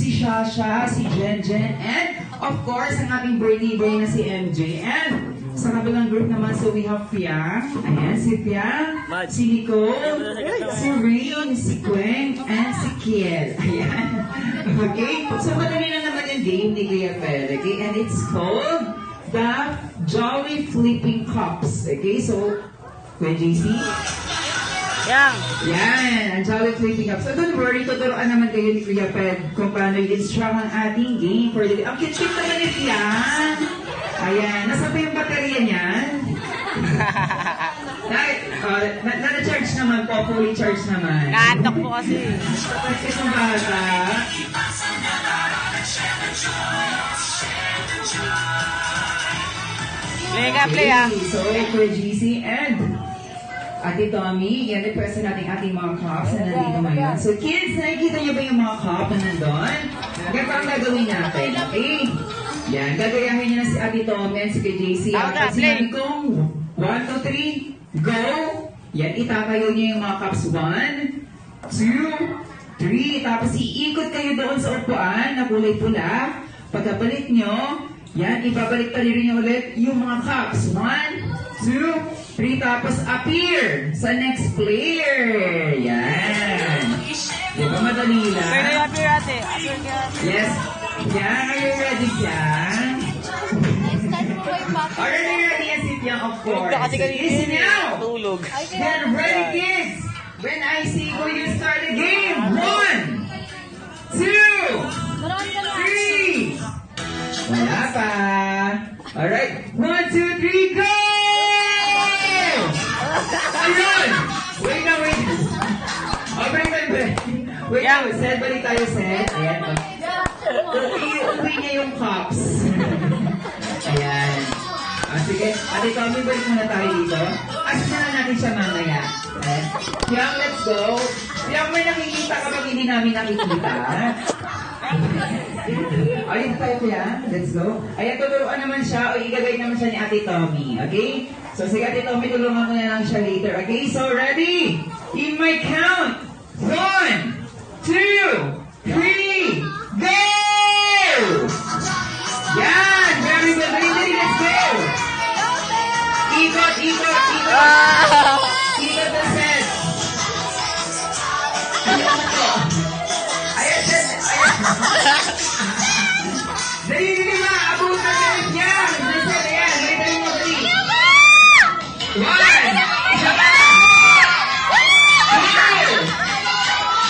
si Shasha, si Jen, and of course, ang ating birthday boy na si MJ. And sa kabilang group naman, so we have Piang. Ayan, si Piang, si Nicole, si Rain, si Gwen, and si Kiel. Ayan. Okay? So, madali na naman yung game ni Kuya Pel. Okay? And it's called the Jolly Flipping Cups. Okay? So, Kuya JC? Yan, ang Jolly Flipping Cups. So, don't worry, tuturuan naman kayo ni Kuya Pel kung paano i-instruct ang ating game for the day. Ang cute naman ni Piang. Ayan, nasa pa yung baterya niyan? Na-charge naman po, fully charge naman. Naantok po kasi. Kasi ng bata. Play ka, play ah. So, for GC and Ate Tommy, yan request natin ating mga cups na nandito ngayon. So kids, nakikita niyo ba yung mga cup na nandun? Ganito ang gagawin natin, okay? Yan, gagayahin niyo na si Ate Tommy and si JC. At sinabi kong 1, 2, 3, go! Yan, itatayo niyo yung mga cups. 1, 2, 3. Tapos iikot kayo doon sa upuan na kulay pula. Pagkabalik niyo, yan, ibabalik pa rin niyo ulit yung mga cups. 1, 2, 3, tapos appear sa next player. Yan. Di ba madali lang? Pwede appear ate. Appear ka. Yes. Yan, are you ready, Piang? Are you ready, Piang? Of course. Tulog na kasi kanina. Listen now. Tulog. Get ready, kids. When I say go, you start the game. 1, 2, 3. Wala pa. Alright. 1, 2, 3, go! Ayun! Wait na, wait. Wait na, set balik tayo, set. Ayan. Iuwi niya yung cups. Ayan. Sige, Ate Tommy, balik muna tayo dito. Asin na lang natin siya mamaya. Yang, let's go. Yang, may nakikita kapag hindi namin nakikita. Ayun tayo, Yang. Let's go. Ayan, tuturuan naman siya o igagay naman siya ni Ate Tommy. Okay? So, sige, Ate Tommy, tulungan mo na lang siya later. Okay? So, ready? In my count. 1, 2, 3, go! Yan! Very good. Ready, let's go! Ikot, ikot, ikot. Ikot the set. Ayan, set. Ayan. Dali, dali, ma. Abutan na rin yan. Set, ayan. Dali, mo, dali. 1, isa pa. 2,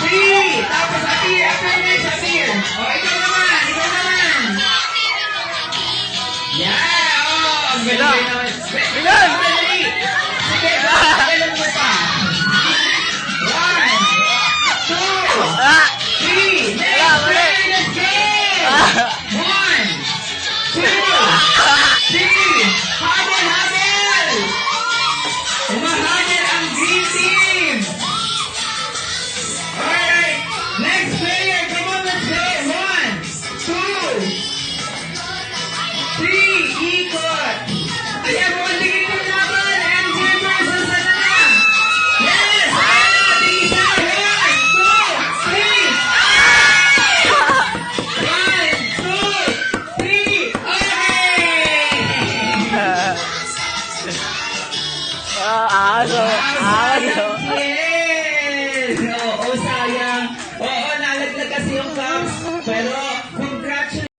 3. Tapos appear, appear, appear. O, ikaw naman, ikaw naman. Yeah, oh, ang galing naman. Bilan! Sige,